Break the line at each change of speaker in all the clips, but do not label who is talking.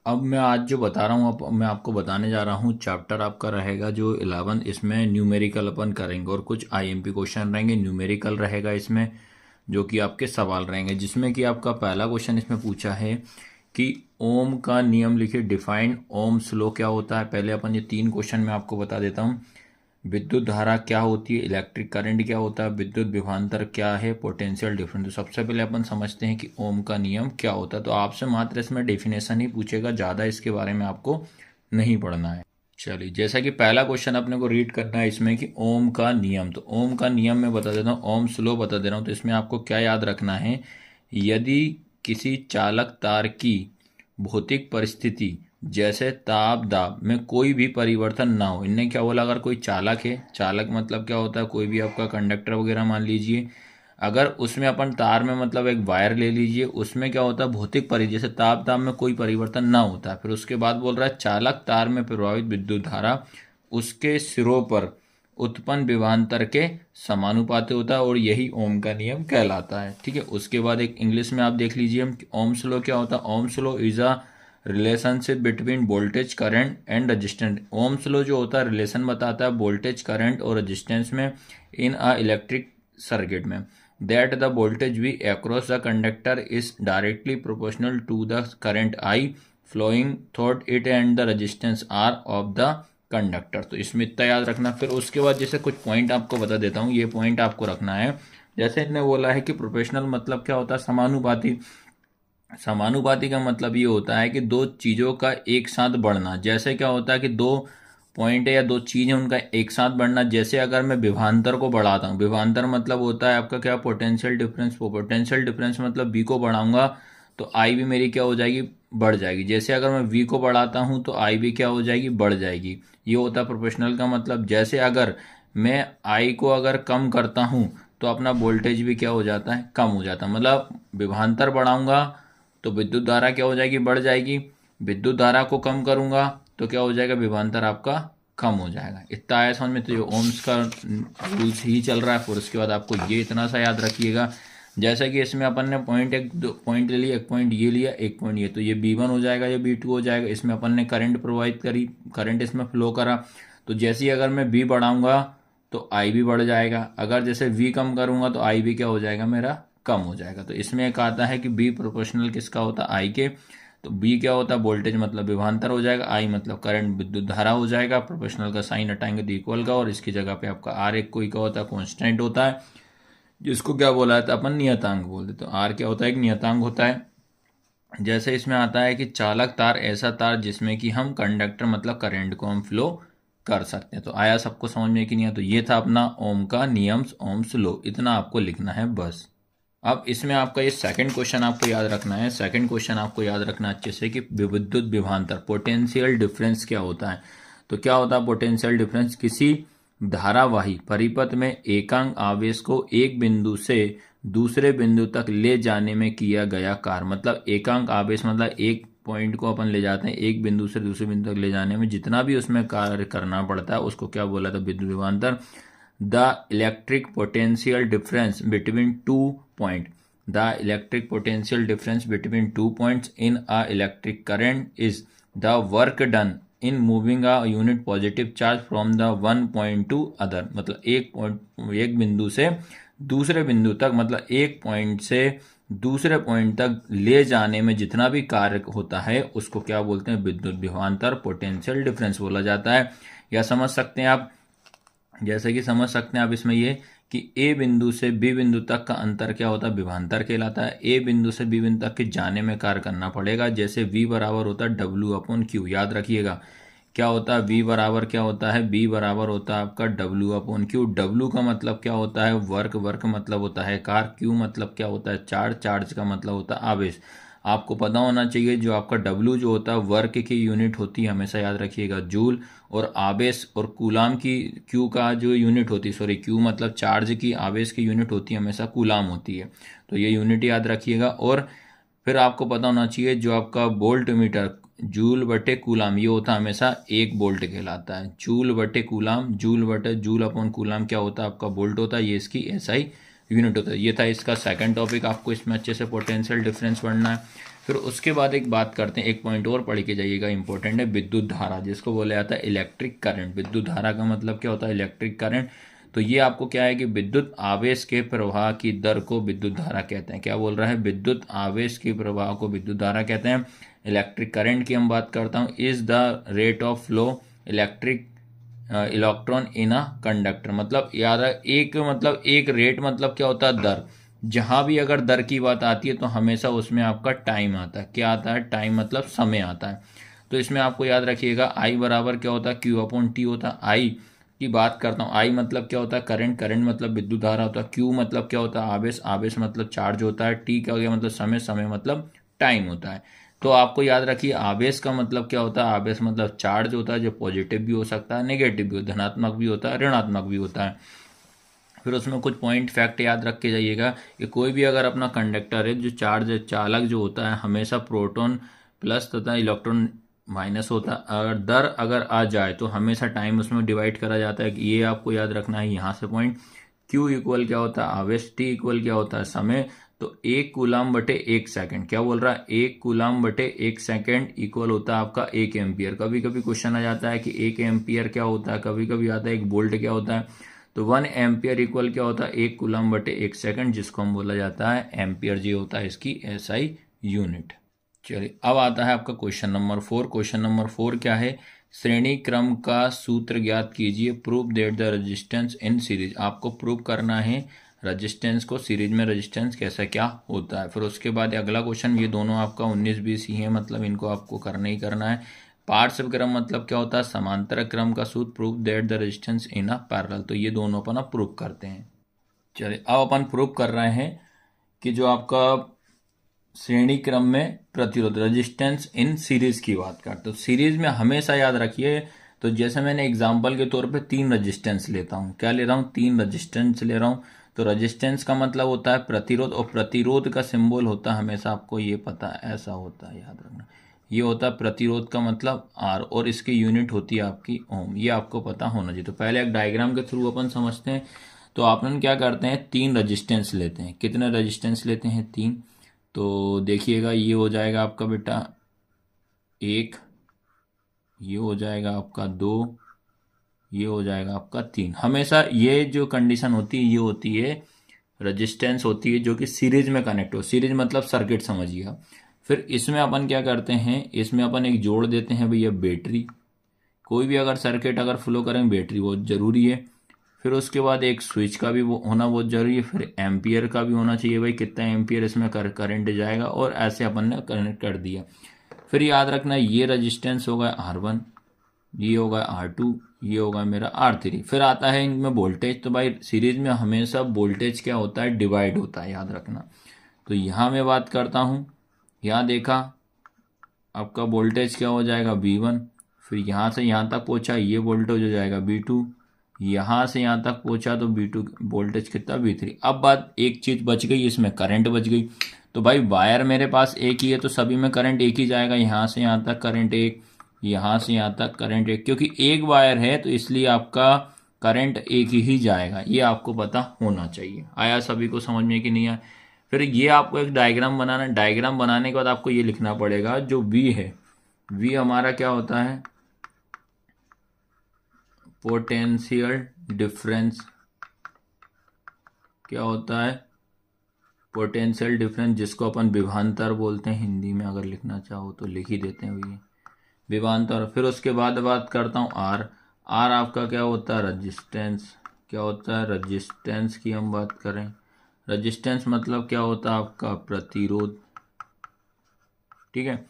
अब मैं आज जो बता रहा हूँ, अब मैं आपको बताने जा रहा हूँ, चैप्टर आपका रहेगा जो 11। इसमें न्यूमेरिकल अपन करेंगे और कुछ आईएमपी क्वेश्चन रहेंगे, न्यूमेरिकल रहेगा इसमें, जो कि आपके सवाल रहेंगे, जिसमें कि आपका पहला क्वेश्चन इसमें पूछा है कि ओम का नियम लिखिए, डिफाइन ओम्स लॉ क्या होता है। पहले अपन ये 3 क्वेश्चन मैं आपको बता देता हूँ। विद्युत धारा क्या होती है, इलेक्ट्रिक करंट क्या होता है, विद्युत विभवांतर क्या है, पोटेंशियल डिफरेंस। तो सबसे पहले अपन समझते हैं कि ओम का नियम क्या होता है। तो आपसे मात्र इसमें डेफिनेशन ही पूछेगा, ज़्यादा इसके बारे में आपको नहीं पढ़ना है। चलिए, जैसा कि पहला क्वेश्चन अपने को रीड करना है इसमें कि ओम का नियम। तो ओम का नियम मैं बता देता हूँ, ओम स्लो बता दे रहा हूँ। तो इसमें आपको क्या याद रखना है, यदि किसी चालक तार की भौतिक परिस्थिति जैसे ताप दाब में कोई भी परिवर्तन ना हो। इनने क्या बोला, अगर कोई चालक है, चालक मतलब क्या होता है, कोई भी आपका कंडक्टर वगैरह मान लीजिए, अगर उसमें अपन तार में मतलब एक वायर ले लीजिए, उसमें क्या होता है, भौतिक जैसे ताप दाब में कोई परिवर्तन ना होता है। फिर उसके बाद बोल रहा है चालक तार में प्रवाहित विद्युत धारा उसके सिरों पर उत्पन्न विभवांतर के समानुपाती होता है, और यही ओम का नियम कहलाता है। ठीक है, उसके बाद एक इंग्लिश में आप देख लीजिए ओम्स लॉ क्या होता है। Ohm's law is a relationship between voltage current and resistance. Ohm's law जो होता है रिलेशन बताता है वोल्टेज करंट और रजिस्टेंस में इन अ इलेक्ट्रिक सर्किट में, that the voltage V across the conductor is directly proportional to the current I flowing through it and the resistance R of the conductor. तो इसमें इतना याद रखना। फिर उसके बाद जैसे कुछ पॉइंट आपको बता देता हूँ, ये पॉइंट आपको रखना है। जैसे इन्होंने बोला है कि प्रोपोर्शनल मतलब क्या होता है, समानुपाती। समानुपाती का मतलब ये होता है कि दो चीज़ों का एक साथ बढ़ना। जैसे क्या होता है कि दो पॉइंट है या दो चीज़ है, उनका एक साथ बढ़ना। जैसे अगर मैं विभवांतर को बढ़ाता हूँ, विभवांतर मतलब होता है आपका क्या, पोटेंशियल डिफरेंस। पोटेंशियल डिफरेंस मतलब बी को बढ़ाऊंगा तो आई भी मेरी क्या हो जाएगी, बढ़ जाएगी। जैसे अगर मैं वी को बढ़ाता हूँ तो आई भी क्या हो जाएगी, बढ़ जाएगी। ये होता है प्रोपोर्शनल का मतलब। जैसे अगर मैं आई को अगर कम करता हूँ तो अपना वोल्टेज भी क्या हो जाता है, कम हो जाता है। मतलब विभवांतर बढ़ाऊंगा तो विद्युत धारा क्या हो जाएगी, बढ़ जाएगी। विद्युत धारा को कम करूंगा तो क्या हो जाएगा, विभवांतर आपका कम हो जाएगा। इतना आया समझ में। तो ये ओम्स का रूल्स ही चल रहा है। फिर उसके बाद आपको ये इतना सा याद रखिएगा, जैसा कि इसमें अपन ने पॉइंट एक दो पॉइंट ले लिया, एक पॉइंट ये लिया, एक पॉइंट ये, तो ये B1 हो जाएगा, ये B2 हो जाएगा। इसमें अपन ने करंट प्रोवाइड करी, करंट इसमें फ्लो करा। तो जैसे ही अगर मैं B बढ़ाऊंगा तो I भी बढ़ जाएगा। अगर जैसे V कम करूंगा तो I भी क्या हो जाएगा, मेरा कम हो जाएगा। तो इसमें एक आता है कि बी प्रोपोर्शनल किसका होता है, आई के। तो बी क्या होता है, वोल्टेज मतलब विभवांतर हो जाएगा, आई मतलब करंट विद्युत धारा हो जाएगा। प्रोपोर्शनल का साइन हटाएंगे तो इक्वल का, और इसकी जगह पे आपका आर एक कोई का होता है, कॉन्स्टेंट होता है, जिसको क्या बोला जाता है, अपन नियतांक बोल देते। तो आर क्या होता है, एक नियतांक होता है। जैसे इसमें आता है कि चालक तार ऐसा तार जिसमें कि हम कंडक्टर मतलब करंट को हम फ्लो कर सकते हैं। तो आया सबको समझ में कि नहीं आया। तो ये था अपना ओम का नियम, ओम्स लॉ। इतना आपको लिखना है बस। अब इसमें आपका ये सेकंड क्वेश्चन आपको याद रखना है। सेकंड क्वेश्चन आपको याद रखना अच्छे से कि विद्युत विभवांतर पोटेंशियल डिफरेंस क्या होता है। तो क्या होता है पोटेंशियल डिफरेंस, किसी धारावाही परिपथ में एकांक आवेश को एक बिंदु से दूसरे बिंदु तक ले जाने में किया गया कार्य। मतलब एकांक आवेश मतलब एक पॉइंट को अपन ले जाते हैं, एक बिंदु से दूसरे बिंदु तक ले जाने में जितना भी उसमें कार्य करना पड़ता है उसको क्या बोला था, विद्युत विभवांतर। The electric potential difference between two point, the electric potential difference between two points in a electric current is the work done in moving a unit positive charge from the one point two other. मतलब एक बिंदु से दूसरे बिंदु तक, मतलब एक point से दूसरे पॉइंट तक ले जाने में जितना भी कार्य होता है उसको क्या बोलते हैं, विद्युत विभवांतर, पोटेंशियल डिफरेंस बोला जाता है। या समझ सकते हैं आप, जैसे कि समझ सकते हैं आप इसमें ये कि ए बिंदु से बी बिंदु तक का अंतर क्या होता है, विभवांतर कहलाता है। ए बिंदु से बी बिंदु तक के जाने में कार्य करना पड़ेगा। जैसे V बराबर होता है W/Q, याद रखिएगा क्या होता है, V बराबर क्या होता है, B बराबर होता है आपका W/Q। W का मतलब क्या होता है, वर्क, वर्क मतलब होता है कार्य, Q मतलब क्या होता है, चार्ज, चार्ज का मतलब होता है आवेश। आपको पता होना चाहिए जो आपका W जो होता है वर्क की यूनिट होती है, हमेशा याद रखिएगा जूल। और आवेश और कूलाम की, Q का जो यूनिट होती है, सॉरी Q मतलब चार्ज की, आवेश की यूनिट होती है हमेशा कूलाम होती है। तो ये यूनिट याद रखिएगा। और फिर आपको पता होना चाहिए जो आपका वोल्ट मीटर, जूल बटे कूलाम, ये होता है हमेशा एक वोल्ट कहलाता है। जूल बटे कूलाम, जूल अपॉन कूलाम क्या होता है आपका, वोल्ट होता है। ये इसकी एसआई यूनिट होता है। ये था इसका सेकंड टॉपिक। आपको इसमें अच्छे से पोटेंशियल डिफरेंस पढ़ना है। फिर उसके बाद एक बात करते हैं, एक पॉइंट और पढ़ के जाइएगा, इंपॉर्टेंट है, विद्युत धारा, जिसको बोला जाता है इलेक्ट्रिक करंट। विद्युत धारा का मतलब क्या होता है? Electric current. तो ये आपको क्या है कि विद्युत आवेश के प्रवाह की दर को विद्युत धारा कहते हैं। क्या बोल रहा है? विद्युत आवेश के प्रवाह को विद्युत धारा कहते हैं। इलेक्ट्रिक करंट की हम बात करता हूँ, is the rate of flow electric electron in a conductor. मतलब याद है, एक रेट मतलब क्या होता है? दर। जहां भी अगर दर की बात आती है तो हमेशा उसमें आपका टाइम आता है। क्या आता है? टाइम मतलब समय आता है। तो इसमें आपको याद रखिएगा आई बराबर क्या होता है? क्यू अपॉन टी होता है। आई की बात करता हूँ, आई मतलब क्या होता है? करंट। करंट मतलब विद्युत धारा होता है। क्यू मतलब क्या होता है? आवेश। आवेश मतलब चार्ज होता है। टी का क्या मतलब? समय। समय मतलब टाइम होता है। तो आपको याद रखिए, आवेश का मतलब क्या होता है? आवेश मतलब चार्ज होता है, जो पॉजिटिव भी हो सकता है, नेगेटिव भी, धनात्मक भी होता है, ऋणात्मक भी होता है। फिर उसमें कुछ पॉइंट फैक्ट याद रख के जाइएगा कि कोई भी अगर अपना कंडक्टर है, जो चार्ज चालक जो होता है, हमेशा प्रोटॉन प्लस तथा इलेक्ट्रॉन माइनस होता है। अगर आ जाए तो हमेशा टाइम उसमें डिवाइड करा जाता है। ये आपको याद रखना है। यहाँ से पॉइंट Q इक्वल क्या होता है? आवेश। T इक्वल क्या होता है? समय। तो 1 कूलाम/1 सेकंड, क्या बोल रहा है? 1 कूलाम/1 सेकंड इक्वल होता है आपका 1 एम्पियर। कभी कभी क्वेश्चन आ जाता है कि 1 एम्पियर क्या होता है, कभी कभी आता है 1 वोल्ट क्या होता है। तो 1 एम्पियर इक्वल क्या होता है? 1 कूलाम/1 सेकंड, जिसको हम बोला जाता है एम्पियर। जी होता है इसकी SI यूनिट। चलिए, अब आता है आपका क्वेश्चन नंबर 4। क्वेश्चन नंबर 4 क्या है? श्रेणी क्रम का सूत्र ज्ञात कीजिए। Prove that the resistance in series. आपको प्रूव करना है रेजिस्टेंस को, सीरीज में रेजिस्टेंस कैसा क्या होता है। फिर उसके बाद अगला क्वेश्चन, ये दोनों आपका 19-20 ही है, मतलब इनको आपको करना ही करना है। पार्श्व क्रम मतलब क्या होता है? समांतर क्रम का सूत्र। Prove that the resistance in a parallel. तो ये दोनों अपन अब प्रूव करते हैं। चलिए, अब अपन प्रूव कर रहे हैं कि जो आपका श्रेणी क्रम में प्रतिरोध, रेजिस्टेंस इन सीरीज की बात करते हो। सीरीज में हमेशा याद रखिए, तो जैसे मैंने एग्जांपल के तौर पे 3 रेजिस्टेंस लेता हूँ। क्या ले रहा हूँ? 3 रेजिस्टेंस ले रहा हूँ। तो रेजिस्टेंस का मतलब होता है प्रतिरोध, और प्रतिरोध का सिंबल होता है, हमेशा आपको ये पता है, ऐसा होता है, याद रखना। ये होता है प्रतिरोध का मतलब R, और इसकी यूनिट होती है आपकी ओम। ये आपको पता होना चाहिए। तो पहले एक डायग्राम के थ्रू अपन समझते हैं। तो अपन क्या करते हैं? 3 रेजिस्टेंस लेते हैं। कितने रेजिस्टेंस लेते हैं? 3। तो देखिएगा, ये हो जाएगा आपका बेटा 1, ये हो जाएगा आपका 2, ये हो जाएगा आपका 3। हमेशा ये जो कंडीशन होती है, ये होती है रेजिस्टेंस होती है जो कि सीरीज में कनेक्ट हो। सीरीज मतलब सर्किट समझिएगा। फिर इसमें अपन क्या करते हैं? इसमें अपन एक जोड़ देते हैं भैया बैटरी। कोई भी अगर सर्किट अगर फ्लो करें, बैटरी बहुत ज़रूरी है। फिर उसके बाद एक स्विच का भी वो होना बहुत ज़रूरी है। फिर एम्पियर का भी होना चाहिए, भाई कितना एम्पियर इसमें करंट जाएगा, और ऐसे अपन ने कनेक्ट कर दिया। फिर याद रखना, ये रेजिस्टेंस होगा R1, ये होगा R2, ये होगा मेरा R3। फिर आता है इनमें वोल्टेज। तो भाई सीरीज में हमेशा वोल्टेज क्या होता है? डिवाइड होता है, याद रखना। तो यहाँ मैं बात करता हूँ, यहाँ देखा आपका वोल्टेज क्या हो जाएगा? V1। फिर यहाँ से यहाँ तक पहुँचा, ये वोल्टेज हो जाएगा V2। यहाँ से यहाँ तक पहुँचा तो V2 वोल्टेज कितना? V3। अब बात, एक चीज़ बच गई, इसमें करंट बच गई। तो भाई वायर मेरे पास एक ही है, तो सभी में करंट एक ही जाएगा। यहाँ से यहाँ तक करंट एक, यहाँ से यहाँ तक करंट एक, क्योंकि एक वायर है तो इसलिए आपका करंट एक ही जाएगा। ये आपको पता होना चाहिए। आया सभी को समझ में कि नहीं आया? फिर ये आपको एक डायग्राम बनाना है। डायग्राम बनाने के बाद आपको ये लिखना पड़ेगा, जो V है, V हमारा क्या होता है? Potential difference. क्या होता है? पोटेंशियल डिफरेंस, जिसको अपन विभवांतर बोलते हैं। हिंदी में अगर लिखना चाहो तो लिख ही देते हैं भैया, विभवांतर। फिर उसके बाद बात करता हूँ R। R आपका क्या होता है? रेजिस्टेंस। क्या होता है? रेजिस्टेंस की हम बात करें, रेजिस्टेंस मतलब क्या होता है आपका? प्रतिरोध। ठीक है,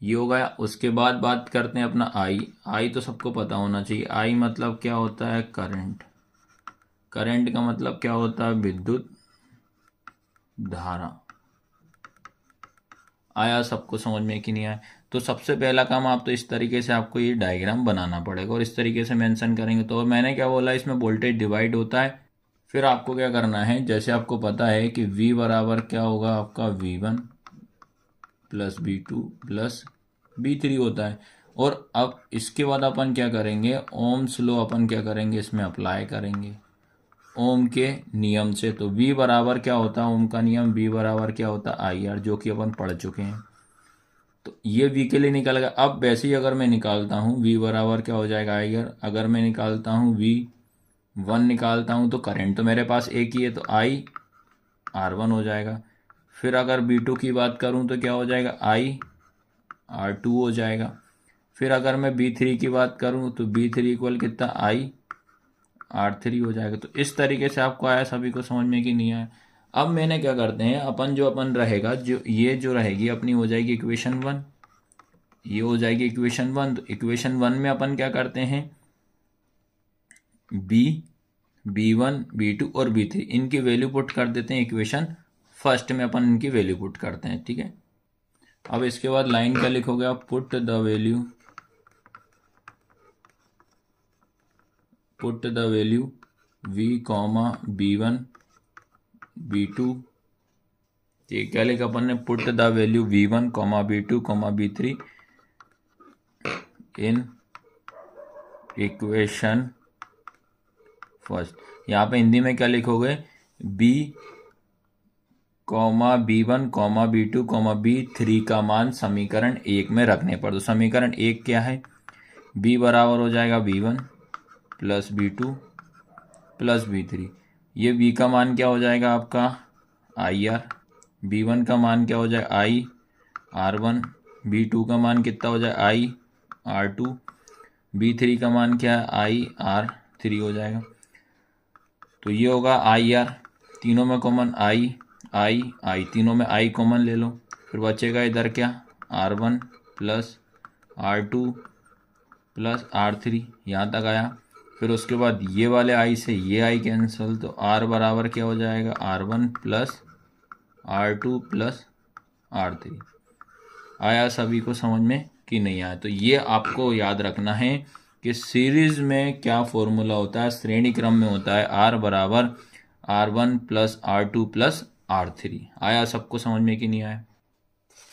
ये हो गया। उसके बाद बात करते हैं अपना I। I तो सबको पता होना चाहिए। I मतलब क्या होता है? करंट। करंट का मतलब क्या होता है? विद्युत धारा। आया सबको समझ में कि नहीं आया? तो सबसे पहला काम, आप तो इस तरीके से आपको ये डायग्राम बनाना पड़ेगा, और इस तरीके से मेंशन करेंगे। तो मैंने क्या बोला, इसमें वोल्टेज डिवाइड होता है। फिर आपको क्या करना है, जैसे आपको पता है कि V बराबर क्या होगा आपका? V1 plus V2 plus V3 होता है। और अब इसके बाद अपन क्या करेंगे? ओम्स लॉ अपन क्या करेंगे? इसमें अप्लाई करेंगे ओम के नियम से। तो V बराबर क्या होता है? ओम का नियम, V बराबर क्या होता है? IR, जो कि अपन पढ़ चुके हैं। तो ये V के लिए निकल गया। अब वैसे ही अगर मैं निकालता हूँ V बराबर क्या हो जाएगा अगर मैं निकालता हूँ V1 निकालता हूँ तो करंट तो मेरे पास एक ही है तो I R1 हो जाएगा। फिर अगर B2 की बात करूँ तो क्या हो जाएगा I R2 हो जाएगा। फिर अगर मैं B3 की बात करूँ तो B3 इक्वल कितना I R3 हो जाएगा। तो इस तरीके से आपको आया सभी को समझ में कि नहीं आया। अब मैंने क्या करते हैं अपन रहेगा जो ये जो रहेगी अपनी हो जाएगी इक्वेशन 1, ये हो जाएगी इक्वेशन 1। तो इक्वेशन 1 में अपन क्या करते हैं B1 B2 और B3 इनकी वैल्यू पुट कर देते हैं इक्वेशन फर्स्ट में, अपन इनकी वैल्यू पुट करते हैं, ठीक है। अब इसके बाद लाइन क्या लिखोगे आप, put the value V B1 B2, ये क्या लिखा अपन ने, put the value V1 B2 B3 in equation first. यहाँ पे हिंदी में क्या लिखोगे, B1 B2 B3 का मान समीकरण 1 में रखने पर। तो समीकरण 1 क्या है, B बराबर हो जाएगा B1 plus B2 plus B3। ये B का मान क्या हो जाएगा आपका IR, B1 का मान क्या हो जाएगा I R1, B2 का मान कितना हो जाएगा I R2, B3 का मान क्या है I R3 हो जाएगा। तो ये होगा IR, तीनों में कॉमन I तीनों में I कॉमन ले लो, फिर बचेगा इधर क्या R1 plus R2 plus R3, यहाँ तक आया। फिर उसके बाद ये वाले I से ये I कैंसिल, तो R बराबर क्या हो जाएगा R1 plus R2 plus R3। आया सभी को समझ में कि नहीं आया। तो ये आपको याद रखना है कि सीरीज में क्या फॉर्मूला होता है, श्रेणी क्रम में होता है R बराबर R1 plus R2 plus R3। आया सबको समझ में कि नहीं आया।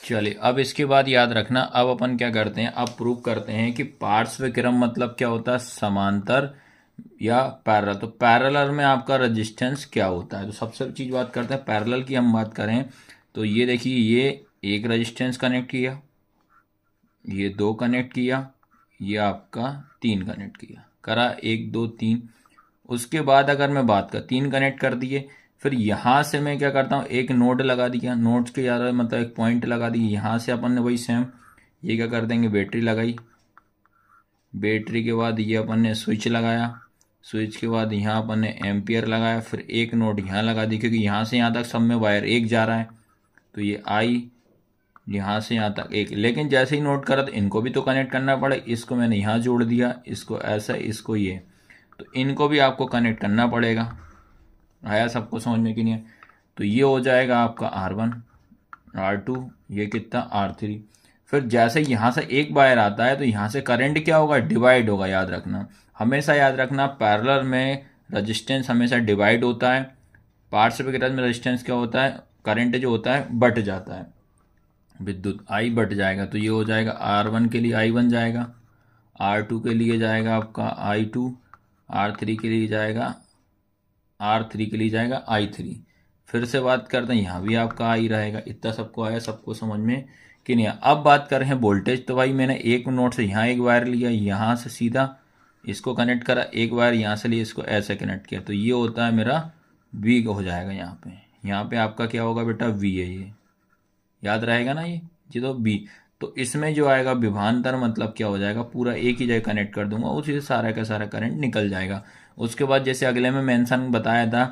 चलिए अब इसके बाद याद रखना, अब अपन क्या करते हैं, अब प्रूव करते हैं कि पार्श्व क्रम मतलब क्या होता है, समांतर या पैरेलल। तो पैरेलल में आपका रेजिस्टेंस क्या होता है, तो सबसे चीज बात करते हैं पैरेलल की। हम बात करें तो ये देखिए, ये एक रेजिस्टेंस कनेक्ट किया, ये 2 कनेक्ट किया, ये आपका 3 कनेक्ट किया, करा 1 2 3। उसके बाद अगर मैं बात कर 3 कनेक्ट कर दिए, फिर यहाँ से मैं क्या करता हूँ एक नोड लगा दिया, नोड्स के यार मतलब एक पॉइंट लगा दी। यहाँ से अपन ने वही सेम ये क्या कर देंगे, बैटरी लगाई, बैटरी के बाद ये अपन ने स्विच लगाया, स्विच के बाद यहाँ अपन ने एम्पियर लगाया, फिर एक नोड यहाँ लगा दी, क्योंकि यहाँ से यहाँ तक सब में वायर एक जा रहा है। तो ये आई यहाँ से यहाँ तक एक, लेकिन जैसे ही नोट करा तो इनको भी तो कनेक्ट करना पड़े। इसको मैंने यहाँ जोड़ दिया, इसको ऐसा, इसको ये, तो इनको भी आपको कनेक्ट करना पड़ेगा। आया सबको समझ में कि नहीं है। तो ये हो जाएगा आपका R1 R2, ये कितना R3। फिर जैसे यहाँ से एक वायर आता है तो यहाँ से करंट क्या होगा, डिवाइड होगा। याद रखना, हमेशा याद रखना, पैरेलल में रेजिस्टेंस हमेशा डिवाइड होता है, पार्श्व क्रम में रेजिस्टेंस क्या होता है, करंट जो होता है बट जाता है, विद्युत I बट जाएगा। तो ये हो जाएगा R1 के लिए I1 जाएगा, R2 के लिए जाएगा आपका I2, R3 के लिए जाएगा R3 के लिए जाएगा I3। फिर से बात करते हैं, यहाँ भी आपका I रहेगा। इतना सबको आया, सबको समझ में कि नहीं। अब बात कर रहे हैं वोल्टेज। तो भाई मैंने एक नोड से यहाँ एक वायर लिया, यहाँ से सीधा इसको कनेक्ट करा, एक वायर यहाँ से लिया, इसको ऐसे कनेक्ट किया, तो ये होता है मेरा V हो जाएगा। यहाँ पे आपका क्या होगा बेटा, V है, ये याद रहेगा ना ये तो V। तो इसमें जो आएगा विभवांतर मतलब क्या हो जाएगा, पूरा एक ही जगह कनेक्ट कर दूंगा, उसी से सारा का सारा करंट निकल जाएगा। उसके बाद जैसे अगले में मेंशन बताया था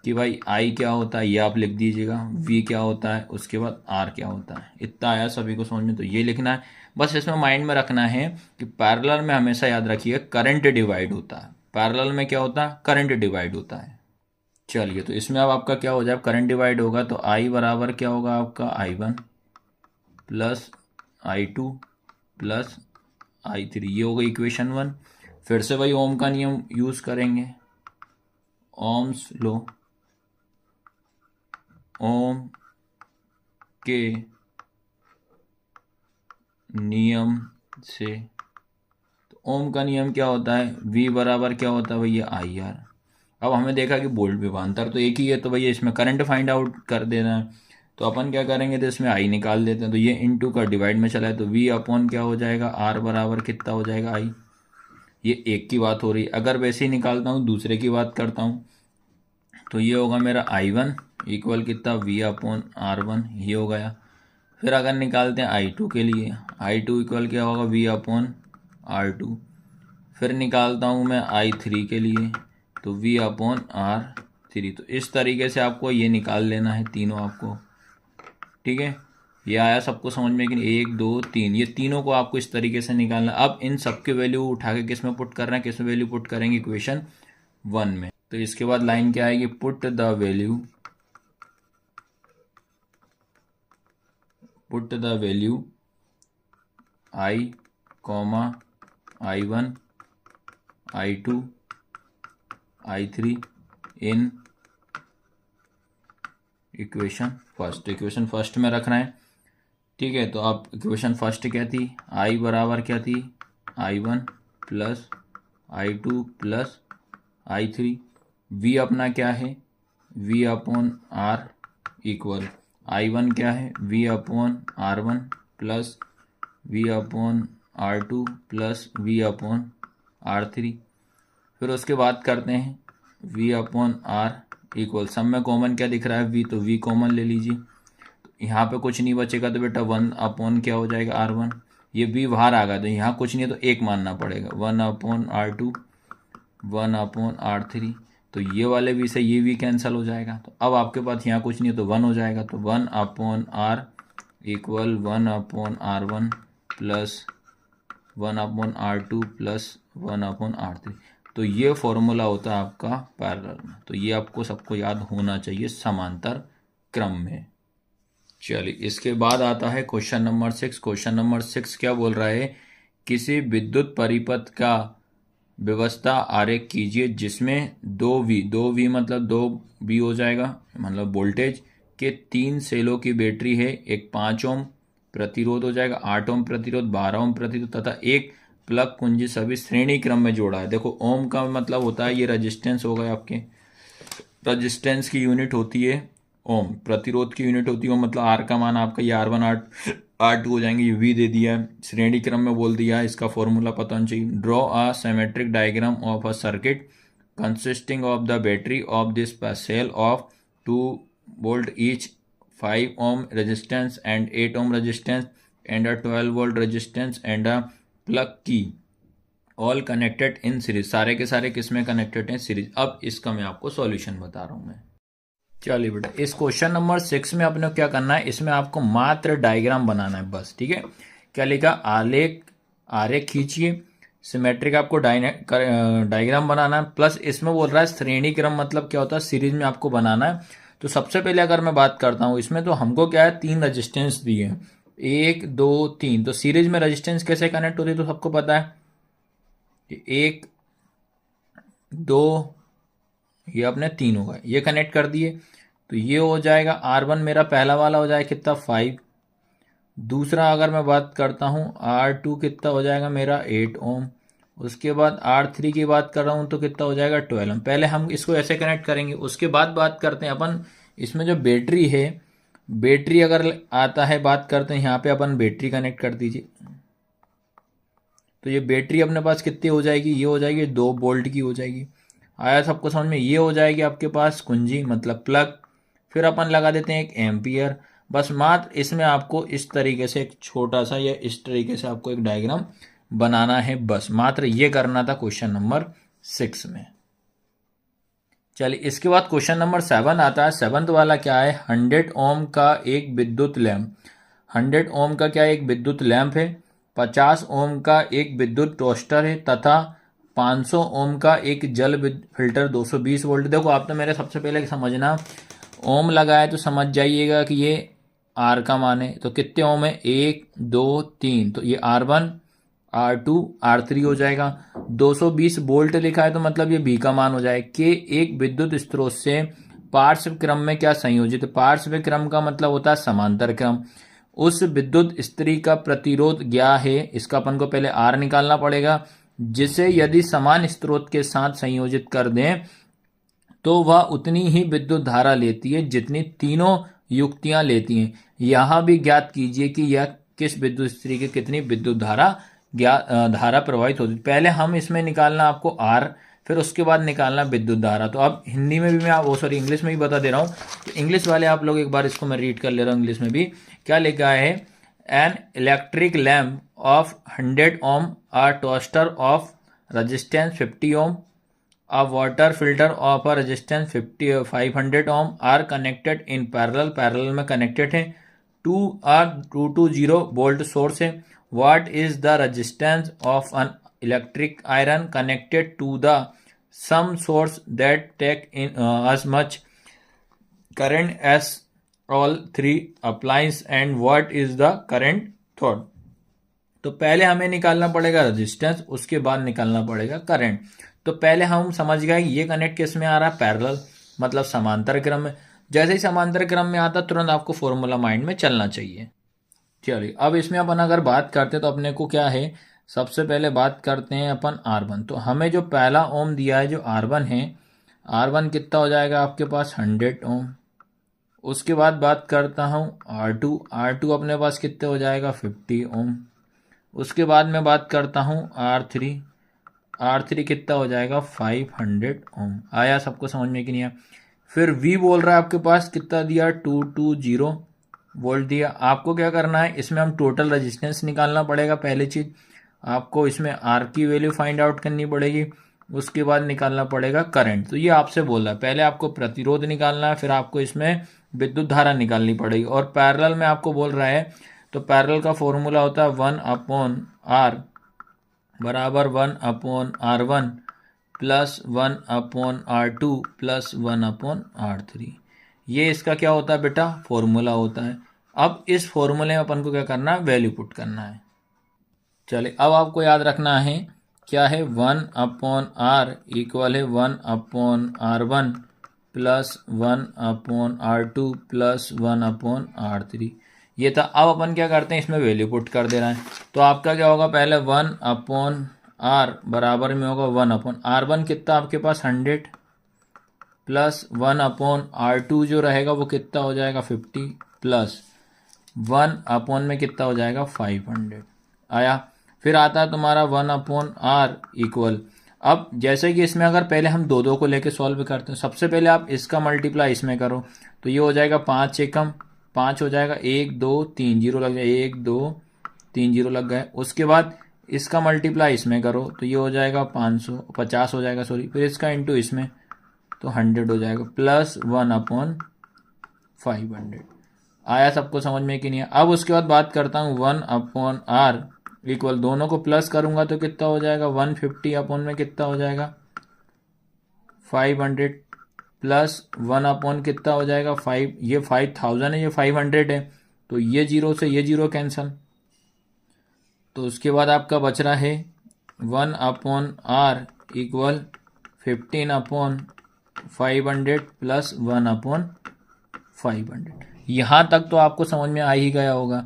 कि भाई I क्या होता है, ये आप लिख दीजिएगा, V क्या होता है, उसके बाद R क्या होता है। इतना आया सभी को समझ में। तो ये लिखना है बस, इसमें माइंड में रखना है कि पैरेलल में हमेशा याद रखिए करंट डिवाइड होता है। पैरेलल में क्या होता है, करंट डिवाइड होता है। चलिए तो इसमें अब आपका क्या हो जाए, करंट डिवाइड होगा तो I बराबर क्या होगा आपका I1 plus I2 plus I3, ये होगा इक्वेशन 1। फिर से वही ओम का नियम यूज करेंगे, ओम्स लो, ओम के नियम से। तो ओम का नियम क्या होता है, V बराबर क्या होता है भैया IR। अब हमें देखा कि वोल्ट विभवांतर तो एक ही है, तो भैया इसमें करंट फाइंड आउट कर देना है। तो अपन क्या करेंगे, तो इसमें आई निकाल देते हैं। तो ये इनटू का डिवाइड में चला है, तो वी अपॉन क्या हो जाएगा, आर बराबर कितना हो जाएगा, आई। ये एक की बात हो रही है। अगर वैसे ही निकालता हूँ, दूसरे की बात करता हूँ, तो ये होगा मेरा I1 इक्वल कितना, वी अपॉन R1, ये हो गया। फिर अगर निकालते हैं I2 के लिए, I2 इक्वल क्या होगा, वी अपॉन R2। फिर निकालता हूँ मैं I3 के लिए, तो वी अपॉन R3। तो इस तरीके से आपको ये निकाल लेना है तीनों आपको, ठीक है। ये आया सबको समझ में कि 1 2 3, ये तीनों को आपको इस तरीके से निकालना। अब इन सबके वैल्यू उठा के किस में पुट करना है, किस में वैल्यू पुट करेंगे, इक्वेशन 1 में। तो इसके बाद लाइन क्या आएगी, put the value I, I1, I2, I3 in equation first में रखना है, ठीक है। तो आप इक्वेशन फर्स्ट क्या थी, I बराबर क्या थी, I1 plus I2 plus I3। V अपना क्या है, V upon R equal I1 क्या है, V upon R1 plus V upon R2 plus V upon R3। फिर उसके बाद करते हैं V अपॉन R इक्वल, सब में कॉमन क्या दिख रहा है, V, तो V कॉमन ले लीजिए। तो यहाँ पे कुछ नहीं बचेगा, तो बेटा 1 अपॉन क्या हो जाएगा, R1। ये V बाहर आ गया, तो यहाँ कुछ नहीं है, तो एक मानना पड़ेगा, 1 अपॉन R2, 1 अपॉन R3। तो ये वाले V से ये V कैंसिल हो जाएगा। तो अब आपके पास यहाँ कुछ नहीं है, तो 1 हो जाएगा। तो 1 upon R equal 1 upon R1 plus 1 upon R2 plus 1 upon R3। तो ये फॉर्मूला होता है आपका पैरेलल में। तो ये आपको सबको याद होना चाहिए समांतर क्रम में। चलिए, इसके बाद आता है क्वेश्चन नंबर 6। क्वेश्चन नंबर 6 क्या बोल रहा है, किसी विद्युत परिपथ का व्यवस्था आरेख कीजिए जिसमें 2V मतलब 2V हो जाएगा, मतलब वोल्टेज के 3 सेलों की बैटरी है। एक 5 ओम प्रतिरोध हो जाएगा, 8 ओम प्रतिरोध, 12 ओम प्रतिरोध तथा एक प्लग कुंजी सभी श्रेणी क्रम में जोड़ा है। देखो, ओम का मतलब होता है ये रेजिस्टेंस हो गए आपके, रेजिस्टेंस की यूनिट होती है ओम, प्रतिरोध की यूनिट होती है मतलब आर का मान आपका ये R1 R2 हो जाएंगे। ये V दे दिया है, श्रेणी क्रम में बोल दिया है, इसका फॉर्मूला पता होना चाहिए। Draw a symmetric diagram of a circuit consisting of the battery of this cell of 2 volt each, 5 ohm resistance and 8 ohm resistance and a 12 volt resistance and a plug key, all connected in series. सारे के सारे किस में connected हैं, series. अब इसका मैं आपको सॉल्यूशन बता रहा हूं मैं। चलिए बेटा, इस क्वेश्चन नंबर 6 में आपने क्या करना है, इसमें आपको मात्र डायग्राम बनाना है बस, ठीक है। क्या लिखा, आरेख खींचिए, सिमेट्रिक आपको डायग्राम बनाना है, प्लस इसमें बोल रहा है श्रेणी क्रम मतलब क्या होता है, सीरीज में आपको बनाना है। तो सबसे पहले अगर मैं बात करता हूं इसमें, तो हमको क्या है, 3 रेजिस्टेंस दिए हैं, 1 2 3। तो सीरीज में रेजिस्टेंस कैसे कनेक्ट होती है, तो सबको पता है, 1 2 ये अपने 3 होगा, ये कनेक्ट कर दिए। तो ये हो जाएगा R1 मेरा पहला वाला हो जाएगा कितना, 5। दूसरा अगर मैं बात करता हूँ R2 कितना हो जाएगा मेरा 8 ओम। उसके बाद R3 की बात कर रहा हूँ तो कितना हो जाएगा 12 ओम। पहले हम इसको ऐसे कनेक्ट करेंगे, उसके बाद बात करते हैं अपन इसमें जो बैटरी है, बैटरी अगर आता है बात करते हैं, यहाँ पे अपन बैटरी कनेक्ट कर दीजिए। तो ये बैटरी अपने पास कितनी हो जाएगी, ये हो जाएगी 2 वोल्ट की हो जाएगी। आया सबको समझ में, ये हो जाएगी आपके पास कुंजी मतलब प्लग। फिर अपन लगा देते हैं 1 एम्पियर। बस मात्र इसमें आपको इस तरीके से एक छोटा सा या इस तरीके से आपको एक डायग्राम बनाना है, बस मात्र ये करना था क्वेश्चन नंबर 6 में। चलिए, इसके बाद क्वेश्चन नंबर 7 आता है। 7th वाला क्या है, 100 ओम का एक विद्युत लैंप, 100 ओम का क्या एक विद्युत लैंप है, 50 ओम का एक विद्युत टोस्टर है तथा 500 ओम का एक जल फिल्टर 220 वोल्ट। देखो, आप तो मेरे सबसे पहले समझना, ओम लगाए तो समझ जाइएगा कि ये आर का मान है। तो कितने ओम है, 1 2 3, तो ये R1 R2 R3 हो जाएगा। 220 वोल्ट लिखा है तो मतलब ये V का मान हो जाएगा। कि एक विद्युत स्रोत से पार्श्व क्रम में क्या संयोजित, पार्श्व क्रम का मतलब होता है समांतर क्रम। उस विद्युत स्त्री का प्रतिरोध क्या है, इसका अपन को पहले R निकालना पड़ेगा, जिसे यदि समान स्रोत के साथ संयोजित कर दें तो वह उतनी ही विद्युत धारा लेती है जितनी तीनों युक्तियां लेती हैं। यहाँ भी ज्ञात कीजिए कि यह किस विद्युत स्थिति की कितनी विद्युत धारा प्रवाहित होती है। पहले हम इसमें निकालना आपको आर, फिर उसके बाद निकालना विद्युत धारा। तो अब हिंदी में भी मैं सॉरी इंग्लिश में भी बता दे रहा हूँ। तो इंग्लिश वाले आप लोग एक बार इसको मैं रीड कर ले रहा हूँ इंग्लिश में भी। क्या लिखा है? An electric lamp of 100 ohm, a toaster of resistance 50 ohm, a water filter of a resistance 500 ohm are connected in parallel में connected है to a 220 volt source है। what is the resistance of an electric iron connected to the some source that take in as much current as all three appliances and what is the current thought। तो पहले हमें निकालना पड़ेगा resistance, उसके बाद निकालना पड़ेगा करंट। तो पहले हम समझ गए ये कनेक्ट किस में आ रहा है? पैरेलल, मतलब समांतर क्रम में। जैसे ही समांतर क्रम में आता तुरंत आपको फॉर्मूला माइंड में चलना चाहिए। चलिए अब इसमें अपन अगर बात करते तो अपने को क्या है, सबसे पहले बात करते हैं अपन R1। तो हमें जो पहला ओम दिया है जो R1 है, R1 कितना हो जाएगा आपके पास? 100 ओम। उसके बाद बात करता हूँ R2, R2 अपने पास कितने हो जाएगा? 50 ओम। उसके बाद मैं बात करता हूँ R3, R3 कितना हो जाएगा? 500 ओम। आया सबको समझ में कि नहीं आया? फिर V बोल रहा है आपके पास कितना दिया? 220 वोल्ट दिया। आपको क्या करना है, इसमें हम टोटल रेजिस्टेंस निकालना पड़ेगा। पहली चीज आपको इसमें R की वैल्यू फाइंड आउट करनी पड़ेगी, उसके बाद निकालना पड़ेगा करंट। तो ये आपसे बोल रहा है पहले आपको प्रतिरोध निकालना है, फिर आपको इसमें विद्युत धारा निकालनी पड़ेगी। और पैरेलल में आपको बोल रहा है, तो पैरेलल का फॉर्मूला होता है 1/R बराबर 1/R1 plus 1/R2 plus 1/R3। ये इसका क्या होता है बेटा? फॉर्मूला होता है। अब इस फॉर्मूले में अपन को क्या करना है? वैल्यू पुट करना है। चलिए अब आपको याद रखना है क्या है? 1/R इक्वल है 1/R1 plus 1/R2 plus 1/R3। ये था। अब अपन क्या करते हैं, इसमें वैल्यू पुट कर दे रहे हैं। तो आपका क्या होगा? पहले 1/R बराबर में होगा 1/R1 कितना आपके पास? 100 प्लस 1/R2 जो रहेगा वो कितना हो जाएगा? 50 प्लस 1 में कितना हो जाएगा? 500 आया। फिर आता है तुम्हारा 1/R इक्वल। अब जैसे कि इसमें अगर पहले हम दो को लेके सॉल्व करते हैं, सबसे पहले आप इसका मल्टीप्लाई इसमें करो तो ये हो जाएगा 5 एकम 5 हो जाएगा, 1 2 3 जीरो लग जाए, 1 2 3 जीरो लग गए। उसके बाद इसका मल्टीप्लाई इसमें करो तो ये हो जाएगा 550 हो जाएगा सॉरी। फिर इसका इंटू इसमें तो 100 हो जाएगा प्लस 1/500। आया सबको समझ में कि नहीं? अब उसके बाद बात करता हूँ 1/R इक्वल, दोनों को प्लस करूंगा तो कितना हो जाएगा? 150 अपॉन में कितना हो जाएगा? 500 प्लस 1 कितना हो जाएगा? 5। ये 5000 है, ये 500 है, तो ये जीरो से ये जीरो कैंसल। तो उसके बाद आपका बच रहा है 1/R इक्वल 15/500 प्लस 1/500। यहाँ तक तो आपको समझ में आ ही गया होगा।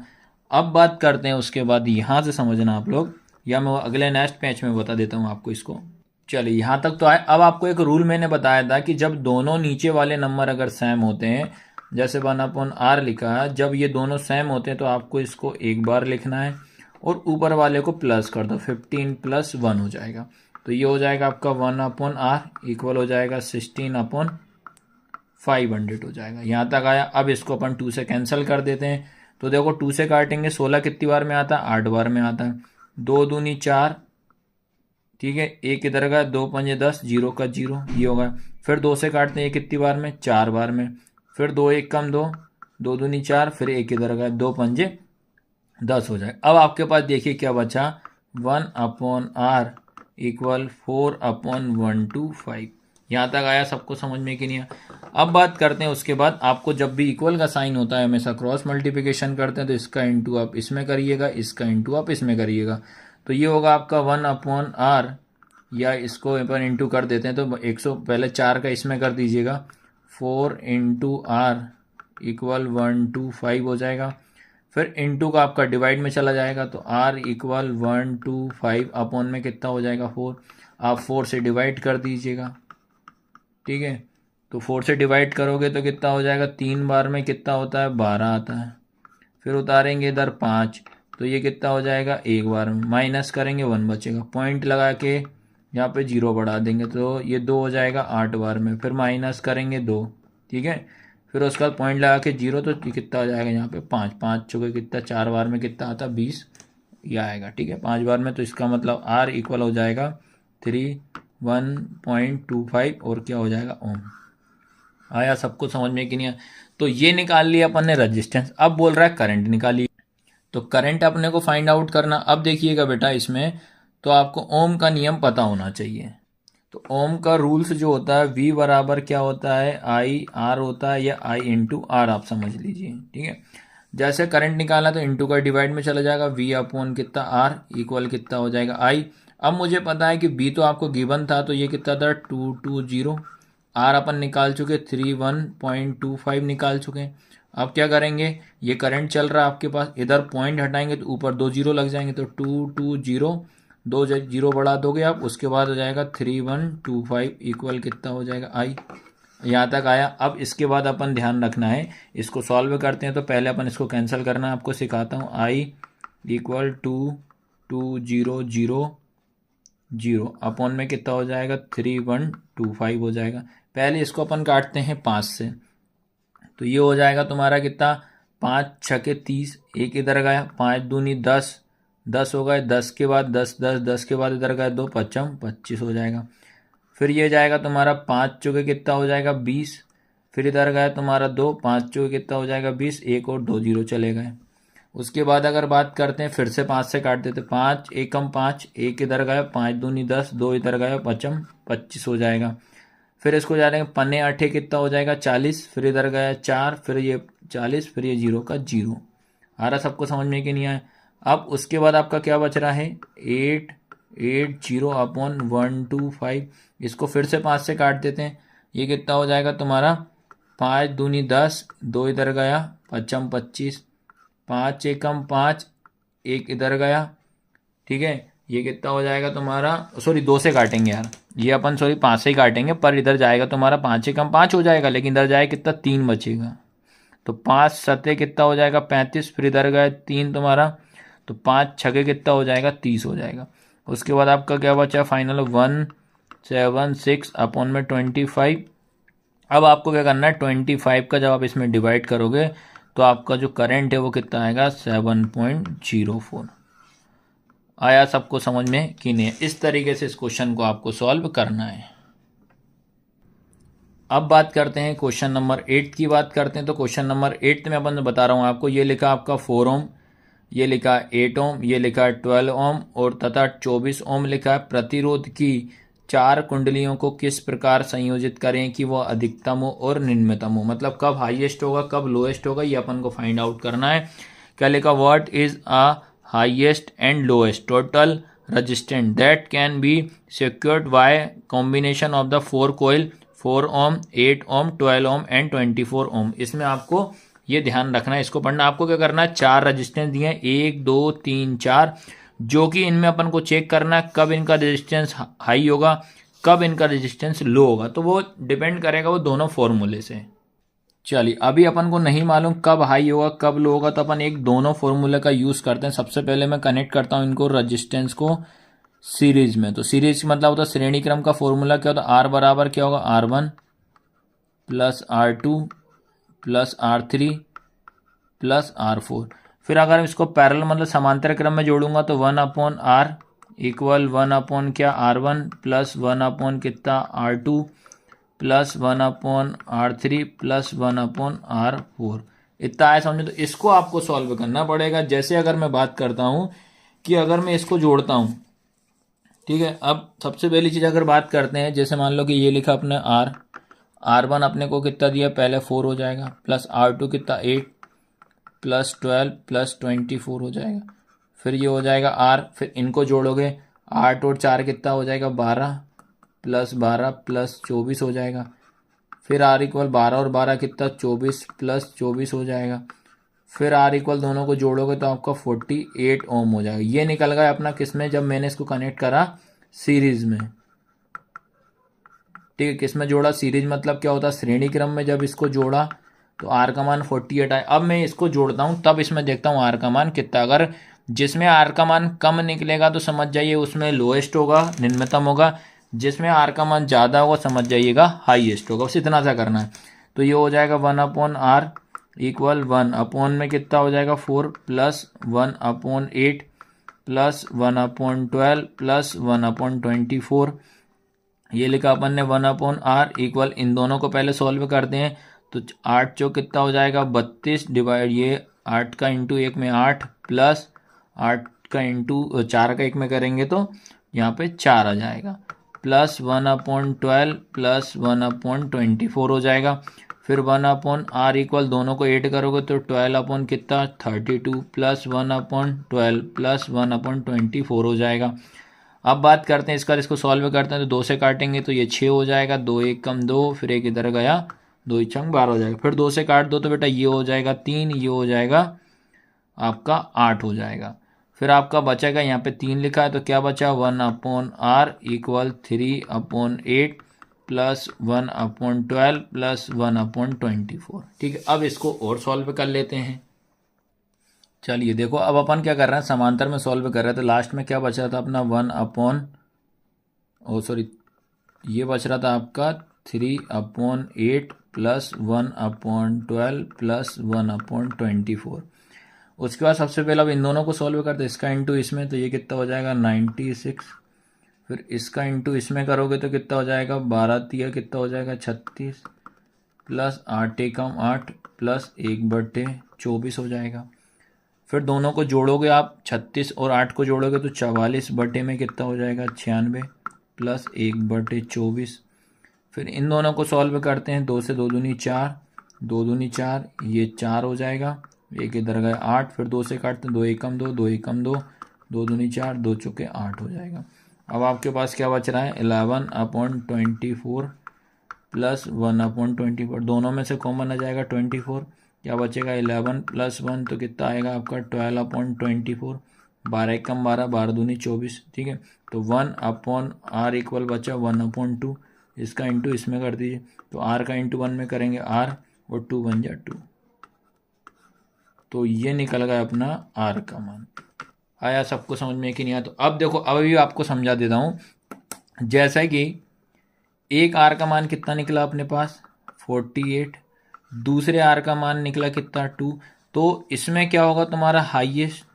अब बात करते हैं उसके बाद, यहाँ से समझना आप लोग, या मैं अगले नेक्स्ट पेज में बता देता हूँ आपको इसको। चलिए यहाँ तक तो आए। अब आपको एक रूल मैंने बताया था कि जब दोनों नीचे वाले नंबर अगर सेम होते हैं, जैसे 1/R लिखा है, जब ये दोनों सेम होते हैं तो आपको इसको एक बार लिखना है और ऊपर वाले को प्लस कर दो, 15 + 1 हो जाएगा। तो ये हो जाएगा आपका 1/R इक्वल हो जाएगा 16/500 हो जाएगा। यहाँ तक आया। अब इसको अपन 2 से कैंसिल कर देते हैं। तो देखो 2 से काटेंगे, 16 कितनी बार में आता है? 8 बार में आता है। 2 दूनी 4, ठीक है, एक इधर का 2 पंजे 10, 0 का 0, ये होगा। फिर 2 से काटते हैं, ये कितनी बार में? 4 बार में। फिर 2 1 कम 2, 2 दूनी 4, फिर एक इधर का 2 पंजे 10 हो जाएगा। अब आपके पास देखिए क्या बचा? 1/R equal 4/125। यहाँ तक आया सबको समझ में कि नहीं आया? अब बात करते हैं उसके बाद, आपको जब भी इक्वल का साइन होता है हमेशा क्रॉस मल्टीप्लिकेशन करते हैं, तो इसका इंटू आप इसमें करिएगा, इसका इंटू आप इसमें करिएगा। तो ये होगा आपका 1/R, या इसको अपन इंटू कर देते हैं तो 100 पहले 4 का इसमें कर दीजिएगा, 4/R इक्वल 125 हो जाएगा। फिर इंटू का आपका डिवाइड में चला जाएगा, तो R इक्वल 125 अपॉन में कितना हो जाएगा? 4। आप 4 से डिवाइड कर दीजिएगा, ठीक है। तो 4 से डिवाइड करोगे तो कितना हो जाएगा, 3 बार में कितना होता है, 12 आता है। फिर उतारेंगे इधर 5, तो ये कितना हो जाएगा, 1 बार में। माइनस करेंगे 1 बचेगा, पॉइंट लगा के यहाँ पे 0 बढ़ा देंगे तो ये 2 हो जाएगा 8 बार में। फिर माइनस करेंगे 2, ठीक है। फिर उसके बाद पॉइंट लगा के 0, तो कितना हो जाएगा यहाँ पे 5, 5 चौके कितना, 4 बार में कितना आता है, 20 ये आएगा, ठीक है, 5 बार में। तो इसका मतलब R इक्वल हो जाएगा 31.25 और क्या हो जाएगा, ओम। आया सबको समझ में कि नहीं आया? तो ये निकाल लिया अपन ने रजिस्टेंस। अब बोल रहा है करंट निकालिए, तो करंट अपने को फाइंड आउट करना। अब देखिएगा बेटा इसमें तो आपको ओम का नियम पता होना चाहिए। तो ओम का रूल्स जो होता है, V बराबर क्या होता है, आई आर होता है, या I इंटू आर आप समझ लीजिए, ठीक है। जैसे करंट निकाला तो इंटू का डिवाइड में चला जाएगा, V अपॉन कितना आर इक्वल कितना हो जाएगा I। अब मुझे पता है कि B तो आपको गिवन था, तो ये कितना था 220। आर अपन निकाल चुके 31.25 निकाल चुके हैं। अब क्या करेंगे, ये करंट चल रहा है आपके पास, इधर पॉइंट हटाएंगे तो ऊपर 2 जीरो लग जाएंगे, तो 220, 2 जीरो बढ़ा दोगे आप, उसके बाद हो जाएगा 3125 इक्वल कितना हो जाएगा आई। यहाँ तक आया। अब इसके बाद अपन ध्यान रखना है, इसको सॉल्व करते हैं तो पहले अपन इसको कैंसिल करना आपको सिखाता हूँ। आई इक्वल 220 अपॉन में कितना हो जाएगा 3125 हो जाएगा। पहले इसको अपन काटते हैं 5 से, तो ये हो जाएगा तुम्हारा कितना, 5 छके 30, एक इधर गया, 5 दूनी 10, 10 हो गए, 10 के बाद 10 10 10 के बाद इधर गए 2, 5 25 हो जाएगा। फिर ये जाएगा तुम्हारा 5 चौके कितना हो जाएगा 20, फिर इधर गया तुम्हारा 2, 5 चौके कितना हो जाएगा 20, एक और 2 जीरो चले गए। उसके बाद अगर बात करते हैं, फिर से 5 से काट देते, 5 एकम 5, एक इधर गया, 5 दूनी 10, 2 इधर गया, 5 25 हो जाएगा। फिर इसको जा रहे हैं पन्ने 8 कितना हो जाएगा 40, फिर इधर गया 4, फिर ये 40, फिर ये 0 का 0। आ रहा सबको समझ में कि नहीं आया? अब उसके बाद आपका क्या बच रहा है, 880 अपॉन 125। इसको फिर से 5 से काट देते हैं, ये कितना हो जाएगा तुम्हारा, 5 दूनी 10, 2 इधर गया, 5 25, 5 एकम 5, एक इधर गया, ठीक है। ये कितना हो जाएगा तुम्हारा, सॉरी 2 से काटेंगे यार, ये अपन सॉरी 5 से ही काटेंगे, पर इधर जाएगा तुम्हारा 5 एकम 5 हो जाएगा, लेकिन इधर जाएगा कितना 3 बचेगा, तो 5 सत्ते कितना हो जाएगा 35, फिर इधर गए 3 तुम्हारा, तो 5 छके कितना हो जाएगा 30 हो जाएगा। उसके बाद आपका क्या बचा फाइनल 176 अपॉन में 25। अब आपको क्या करना है, 25 का जब आप इसमें डिवाइड करोगे तो आपका जो करंट है वो कितना आएगा 7.04। आया सबको समझ में कि नहीं? इस तरीके से इस क्वेश्चन को आपको सॉल्व करना है। अब बात करते हैं क्वेश्चन नंबर 8 की बात करते हैं। तो क्वेश्चन नंबर 8 में अपन बता रहा हूँ आपको, ये लिखा आपका 4 ओम, ये लिखा 8 ओम, ये लिखा 12 ओम और तथा 24 ओम लिखा है। प्रतिरोध की 4 कुंडलियों को किस प्रकार संयोजित करें कि वह अधिकतम हो और निम्नतम हो, मतलब कब हाईएस्ट होगा कब लोएस्ट होगा, ये अपन को फाइंड आउट करना है। क्या लिखा, what is a highest and lowest total resistance that can be secured by combination of the 4 coil 4 ohm 8 ohm 12 ohm and 24 ohm. इसमें आपको ये ध्यान रखना है, इसको पढ़ना। आपको क्या करना है, 4 रेजिस्टेंस दिए हैं 1 2 3 4, जो कि इनमें अपन को चेक करना है कब इनका रेजिस्टेंस हाई होगा कब इनका रेजिस्टेंस लो होगा, तो वो डिपेंड करेगा वो दोनों फॉर्मूले से। चलिए अभी अपन को नहीं मालूम कब हाई होगा कब लो होगा, तो अपन एक दोनों फॉर्मूले का यूज करते हैं। सबसे पहले मैं कनेक्ट करता हूं इनको रेजिस्टेंस को सीरीज में। तो सीरीज मतलब होता है श्रेणी क्रम का फॉर्मूला क्या होता है, आर बराबर क्या होगा R1 plus R2 plus R3 plus R4। फिर अगर इसको पैरेलल मतलब समांतर क्रम में जोड़ूंगा तो 1 अपॉन R इक्वल 1 अपॉन क्या R1 प्लस 1 अपॉन कितना R2 plus 1 upon R3 plus 1 upon R4। इतना है समझो। तो इसको आपको सॉल्व करना पड़ेगा। जैसे अगर मैं बात करता हूं कि अगर मैं इसको जोड़ता हूं, ठीक है। अब सबसे पहली चीज अगर बात करते हैं, जैसे मान लो कि ये लिखा अपने R1 अपने को कितना दिया, पहले 4 हो जाएगा, प्लस R2 कितना 8 प्लस 12 प्लस 24 हो जाएगा। फिर ये हो जाएगा R, फिर इनको जोड़ोगे 8 और 4 कितना हो जाएगा 12 प्लस 12 प्लस 24 हो जाएगा। फिर R इक्वल 12 और 12 कितना 24 प्लस 24 हो जाएगा। फिर R इक्वल दोनों को जोड़ोगे तो आपका 48 ओम हो जाएगा। ये निकल गया अपना किस में, जब मैंने इसको कनेक्ट करा सीरीज में। ठीक है, किसमें जोड़ा, सीरीज मतलब क्या होता है, श्रेणी क्रम में जब इसको जोड़ा तो आर का मान 48 आए। अब मैं इसको जोड़ता हूँ तब इसमें देखता हूँ आर का मान कितना। अगर जिसमें आर का मान कम निकलेगा तो समझ जाइए उसमें लोएस्ट होगा, निम्नतम होगा। जिसमें आर का मान ज़्यादा होगा समझ जाइएगा हाईएस्ट होगा। बस इतना सा करना है। तो ये हो जाएगा 1/r इक्वल 1 में कितना हो जाएगा 4 प्लस 1/8 प्लस 1/12 प्लस 1/24। ये लिखा अपन ने 1/r इक्वल, इन दोनों को पहले सॉल्व करते हैं। तो 8 चौक कितना हो जाएगा 32 डिवाइड, ये 8 का इंटू 1 में 8 प्लस 8 का इंटू 4 का 1 में करेंगे तो यहाँ पे 4 आ जाएगा प्लस 1/12 प्लस 1/24 हो जाएगा। फिर 1/r इक्वल, दोनों को 8 करोगे तो 12 कितना 32 प्लस 1/12 प्लस 1/24 हो जाएगा। अब बात करते हैं इसका, इसको सॉल्व करते हैं तो 2 से काटेंगे तो ये 6 हो जाएगा, 2 1 कम 2, फिर एक इधर गया 2 1 12 हो जाएगा। फिर 2 से काट दो तो बेटा ये हो जाएगा 3, ये हो जाएगा आपका 8 हो जाएगा। फिर आपका बचेगा, यहाँ पे 3 लिखा है तो क्या बचा 1/r इक्वल 3/8 प्लस 1/12 प्लस 1/24। ठीक है, अब इसको और सॉल्व कर लेते हैं। चलिए देखो, अब अपन क्या कर रहे हैं, समांतर में सॉल्व कर रहे थे। लास्ट में क्या बच रहा था अपना ये बच रहा था आपका 3/8 प्लस 1/12 प्लस 1/24। उसके बाद सबसे पहले अब इन दोनों को सॉल्व करते हैं, इसका इंटू इसमें, तो ये कितना हो जाएगा 96। फिर इसका इंटू इसमें करोगे तो कितना हो जाएगा 12 तिया कितना हो जाएगा 36 प्लस 8 एकम 8 प्लस 1/24 हो जाएगा। फिर दोनों को जोड़ोगे आप, 36 और 8 को जोड़ोगे तो 44 बटे में कितना हो जाएगा 96 प्लस 1/24। फिर इन दोनों को सॉल्व करते हैं, 2 से 2 दूनी 4, 2 दूनी 4, ये 4 हो जाएगा, एक इधर गया 8। फिर 2 से काटते हैं, 2 एकम 2, 2 एकम 2, 2 दूनी 4, 2 चौके 8 हो जाएगा। अब आपके पास क्या बच रहा है 11/24 प्लस 1/24, दोनों में से कॉमन आ जाएगा 24, क्या बचेगा 11 प्लस 1 तो कितना आएगा आपका 12/24, 12 एकम 12, 12 दूनी 24। ठीक है, तो 1/r इक्वल बचा 1/2, इसका इंटू इसमें कर दीजिए, तो r का इंटू 1 में करेंगे r और 2 बन जाए 2, तो ये निकल गया अपना r का मान। आया सबको समझ में कि नहीं आया? तो अब देखो, अभी आपको समझा देता हूँ। जैसा कि एक r का मान कितना निकला अपने पास 48, दूसरे r का मान निकला कितना 2, तो इसमें क्या होगा तुम्हारा हाईएस्ट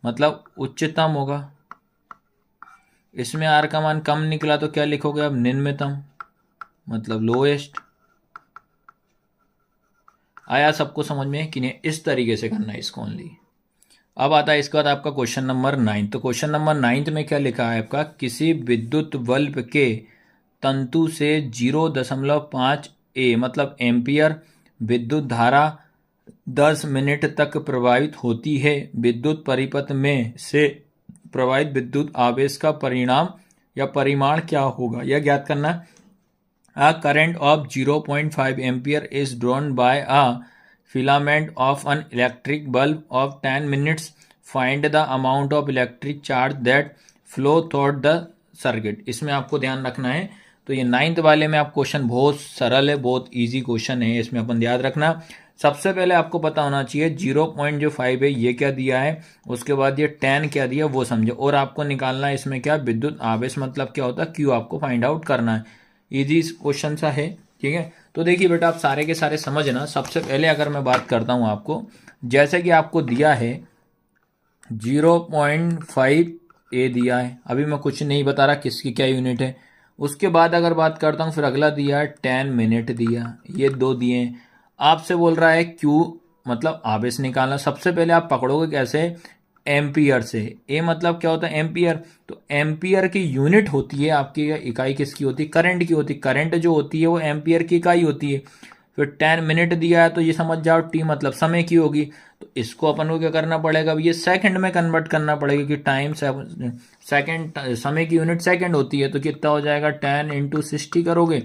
मतलब उच्चतम होगा। इसमें r का मान कम निकला तो क्या लिखोगे अब निम्नतम मतलब लोएस्ट। आया सबको समझ में कि नहीं? इस तरीके से करना है इसको ओनली। अब आता है इसके बाद आपका क्वेश्चन नंबर 9। तो क्वेश्चन नंबर 9 में क्या लिखा है आपका, किसी विद्युत बल्ब के तंतु से 0.5 A मतलब एम्पियर विद्युत धारा 10 मिनट तक प्रवाहित होती है। विद्युत परिपथ में से प्रवाहित विद्युत आवेश का परिणाम या परिमाण क्या होगा, यह ज्ञात करना। A current of 0.5 ampere is drawn by a filament of an electric bulb of 10 minutes. Find the amount of electric charge that flow through the circuit. इसमें आपको ध्यान रखना है। तो ये 9th वाले में आप क्वेश्चन बहुत सरल है, बहुत इजी क्वेश्चन है, इसमें अपन याद रखना। सबसे पहले आपको पता होना चाहिए 0.5 है ये क्या दिया है, उसके बाद ये 10 क्या दिया वो समझो, और आपको निकालना है इसमें क्या विद्युत आवेश मतलब क्या होता है, क्यू आपको फाइंड आउट करना है। इजी क्वेश्चन सा है। ठीक है, तो देखिए बेटा आप सारे के सारे समझना। सबसे पहले अगर मैं बात करता हूं आपको, जैसे कि आपको दिया है 0.5 A दिया है, अभी मैं कुछ नहीं बता रहा किसकी क्या यूनिट है। उसके बाद अगर बात करता हूं, फिर अगला दिया है 10 मिनट दिया, ये 2 दिए हैं। आपसे बोल रहा है क्यू मतलब आवेश निकालना। सबसे पहले आप पकड़ोगे कैसे, एम्पियर से। ए मतलब क्या होता है एम्पियर, तो एम्पियर की यूनिट होती है आपकी, इकाई किसकी होती है, करंट की होती है। करंट जो होती है वो एम्पियर की इकाई होती है। फिर 10 मिनट दिया है तो ये समझ जाओ टी मतलब समय की होगी। तो इसको अपन को क्या करना पड़ेगा, ये सेकंड में कन्वर्ट करना पड़ेगा कि टाइम सेकंड, समय की यूनिट सेकंड होती है। तो कितना हो जाएगा 10 × 60 करोगे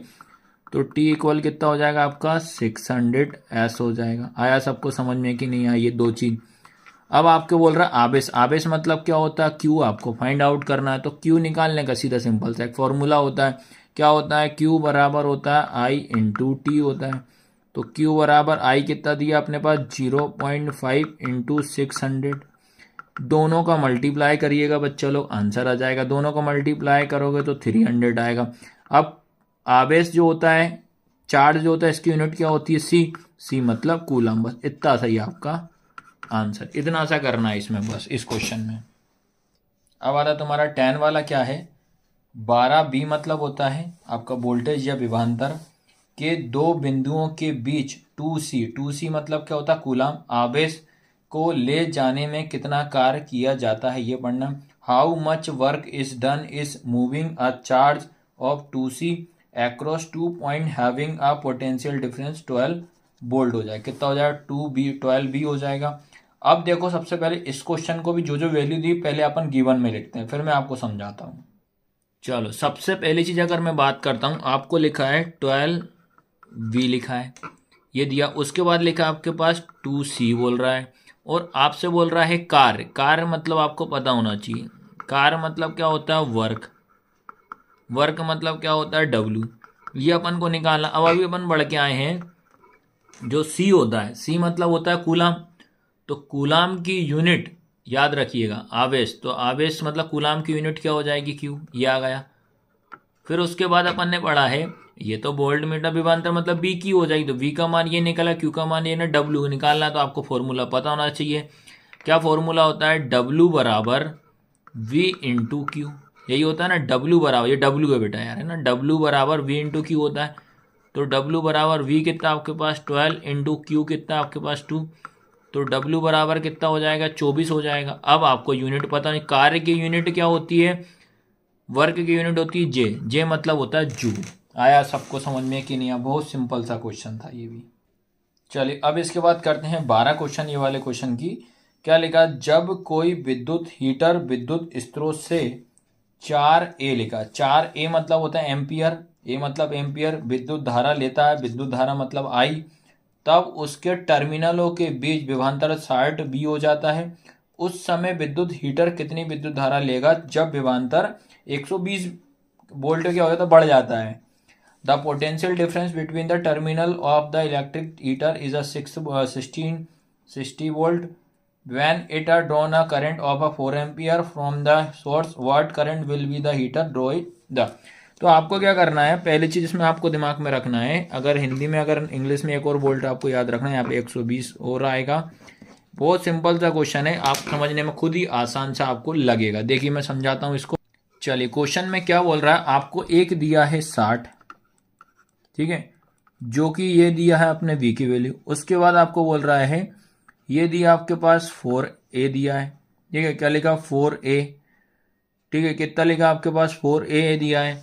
तो टी इक्वल कितना हो जाएगा आपका 600 S हो जाएगा। आया सबको समझ में कि नहीं आया, ये 2 चीज। अब आपको बोल रहा है आवेश, आवेश मतलब क्या होता है, क्यू आपको फाइंड आउट करना है। तो क्यू निकालने का सीधा सिंपल सा एक फॉर्मूला होता है, क्या होता है, क्यू बराबर होता है आई इंटू टी होता है। तो क्यू बराबर आई कितना दिया अपने पास 0.5 इंटू 600, दोनों का मल्टीप्लाई करिएगा बच्चा लोग, आंसर आ जाएगा। दोनों का मल्टीप्लाई करोगे तो 300 आएगा। अब आवेश जो होता है, चार्ज जो होता है, इसकी यूनिट क्या होती है, सी, सी मतलब कूलम। बस इतना सही आपका आंसर, इतना सा करना है इसमें बस इस क्वेश्चन में। अब आ रहा तुम्हारा 10 वाला, क्या है, 12 बी मतलब होता है आपका वोल्टेज या विभवांतर के दो बिंदुओं के बीच 2C, 2C मतलब क्या होता है, कूलम, आवेश को ले जाने में कितना कार्य किया जाता है ये पढ़ना। How much work is done is moving a charge of 2C across 2 point having a potential difference 12 volt हो जाएगा। कितना हो जाएगा, 2B 12B हो जाएगा। अब देखो सबसे पहले इस क्वेश्चन को भी जो वैल्यू दी पहले अपन गिवन में लिखते हैं, फिर मैं आपको समझाता हूँ। चलो सबसे पहली चीज अगर मैं बात करता हूँ, आपको लिखा है 12V लिखा है, ये दिया। उसके बाद लिखा आपके पास 2C बोल रहा है, और आपसे बोल रहा है कार्य, कार्य मतलब आपको पता होना चाहिए, कार्य मतलब क्या होता है, वर्क, वर्क मतलब क्या होता है, W, ये अपन को निकालना। अब अभी अपन बढ़ के आए हैं, जो C होता है, C मतलब होता है कूलम, तो कूलम की यूनिट याद रखिएगा, आवेश, तो आवेश मतलब कूलम की यूनिट क्या हो जाएगी, क्यू, ये आ गया। फिर उसके बाद अपन ने पढ़ा है, ये तो वोल्ट मीटर विभवांतर मतलब बी की हो जाएगी, तो वी का मान ये निकला, क्यू का मान ये ना, डब्ल्यू निकालना, तो आपको फॉर्मूला पता होना चाहिए। क्या फॉर्मूला होता है, डब्ल्यू बराबर वी इंटू क्यू, यही होता है ना, डब्ल्यू बराबर, ये डब्ल्यू है बेटा यार, है ना, डब्ल्यू बराबर वी इंटू क्यू होता है। तो डब्ल्यू बराबर वी कितना आपके पास 12 इंटू क्यू कितना आपके पास 2, तो W बराबर कितना हो जाएगा, 24 हो जाएगा। अब आपको यूनिट पता नहीं, कार्य की यूनिट क्या होती है, वर्क की यूनिट होती है जे, जे मतलब होता है जूल। आया सबको समझ में कि नहीं, बहुत सिंपल सा क्वेश्चन था ये भी। चलिए अब इसके बाद करते हैं 12 क्वेश्चन, ये वाले क्वेश्चन की क्या लिखा, जब कोई विद्युत हीटर विद्युत स्रोत से 4A लिखा, 4A मतलब होता है एम्पियर, ए मतलब एम्पियर विद्युत धारा लेता है, विद्युत धारा मतलब आई, तब उसके टर्मिनलों के बीच विभवांतर 60B हो जाता है। उस समय विद्युत हीटर कितनी विद्युत धारा लेगा जब विभवांतर 120 वोल्ट क्या हो जाता है, बढ़ जाता है। The potential difference between the terminal of the electric heater is a 60 volt when it are drawn a current of a 4 ampere from the source, what current will be the heater draw the। तो आपको क्या करना है, पहली चीज इसमें आपको दिमाग में रखना है, अगर हिंदी में, अगर इंग्लिश में एक और वोल्ट आपको याद रखना है, यहाँ पे 120 और आएगा। बहुत सिंपल सा क्वेश्चन है, आप समझने में खुद ही आसान सा आपको लगेगा। देखिए मैं समझाता हूँ इसको। चलिए क्वेश्चन में क्या बोल रहा है, आपको एक दिया है 60, ठीक है, जो कि ये दिया है अपने V की वैल्यू। उसके बाद आपको बोल रहा है ये दिया आपके पास 4A दिया है, ठीक है, क्या लिखा 4A, ठीक है, कितना लिखा आपके पास 4A दिया है।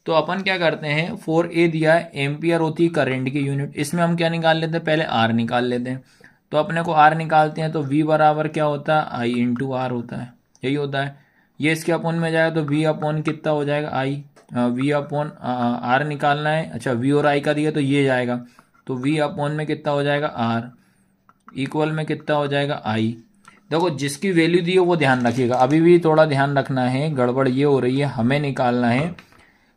तो अपन क्या करते हैं, 4A दिया है, एम्पियर होती है करंट की यूनिट, इसमें हम क्या निकाल लेते हैं, पहले R निकाल लेते हैं। तो अपने को R निकालते हैं, तो V बराबर क्या होता है, I इंटू R होता है, यही होता है। ये इसके अपॉन में जाएगा तो V अपॉन कितना हो जाएगा, I, V अपॉन R निकालना है, अच्छा V और I का दिया तो ये जाएगा, तो V अपॉन में कितना हो जाएगा R, इक्वल में कितना हो जाएगा I। देखो जिसकी वैल्यू दी है वो ध्यान रखिएगा, अभी भी थोड़ा ध्यान रखना है, गड़बड़ ये हो रही है, हमें निकालना है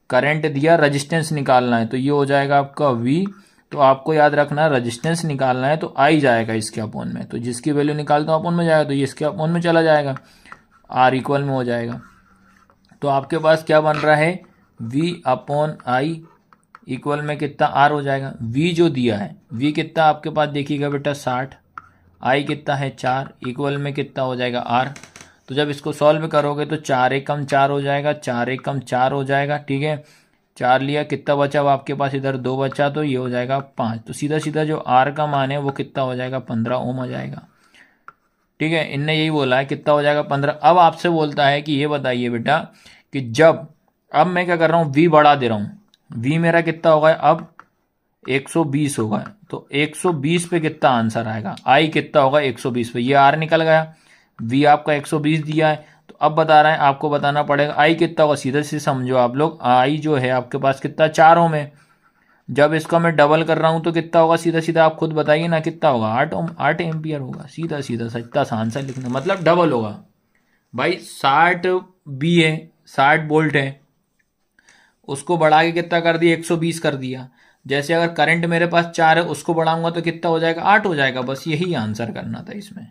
करंट दिया, रजिस्टेंस निकालना है, तो ये हो जाएगा आपका V, तो आपको याद रखना है रजिस्टेंस निकालना है, तो I जाएगा इसके अपॉन में, तो जिसकी वैल्यू निकालता हूँ अपॉन में जाएगा, तो ये इसके अपॉन में चला जाएगा, R इक्वल में हो जाएगा। तो आपके पास क्या बन रहा है, V अपॉन I इक्वल में कितना R हो जाएगा। V जो दिया है, V कितना आपके पास देखिएगा बेटा 60, I कितना है 4, इक्वल में कितना हो जाएगा R। तो जब इसको सॉल्व करोगे तो 4 एकम 4 हो जाएगा, 4 एकम 4 हो जाएगा, ठीक है, 4 लिया, कितना बचा अब आपके पास, इधर 2 बचा, तो ये हो जाएगा 5। तो सीधा सीधा जो R का मान है वो कितना हो जाएगा, 15 ओम हो जाएगा, ठीक है, इनने यही बोला है कितना हो जाएगा 15। अब आपसे बोलता है कि ये बताइए बेटा कि जब, अब मैं क्या कर रहा हूँ, V बढ़ा दे रहा हूँ, V मेरा कितना होगा अब 120 होगा, तो 120 पे कितना आंसर आएगा, I कितना होगा 120 पे, ये R निकल गया, V आपका 120 दिया है, तो अब बता रहे हैं आपको बताना पड़ेगा I कितना होगा। सीधे से समझो आप लोग, I जो है आपके पास कितना 4 ओम है, जब इसका मैं डबल कर रहा हूँ तो कितना होगा, सीधा सीधा आप खुद बताइए ना कितना होगा, 8 होगा, सीधा सीधा सच्चा सा आंसर लिखना, मतलब डबल होगा भाई। 60 बी है, 60 वोल्ट है, उसको बढ़ा के कितना कर दिया, 120 कर दिया। जैसे अगर करंट मेरे पास 4 है, उसको बढ़ाऊंगा तो कितना हो जाएगा, 8 हो जाएगा। बस यही आंसर करना था इसमें।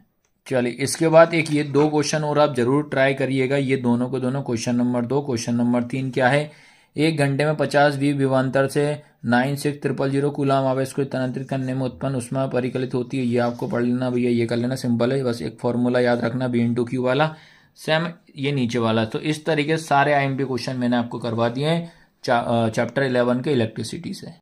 चलिए इसके बाद एक ये 2 क्वेश्चन और आप जरूर ट्राई करिएगा, ये दोनों को दोनों। क्वेश्चन नंबर 2, क्वेश्चन नंबर 3 क्या है, 1 घंटे में 50 वी विभवांतर से 96000 कूलाम आवेश को स्थानांतरित करने में उत्पन्न ऊष्मा परिकलित होती है। ये आपको पढ़ लेना भैया, ये कर लेना, सिंपल है। बस एक फॉर्मूला याद रखना, V/Q वाला, सेम ये नीचे वाला। तो इस तरीके से सारे IMP क्वेश्चन मैंने आपको करवा दिए हैं चैप्टर 11 के इलेक्ट्रिसिटी से।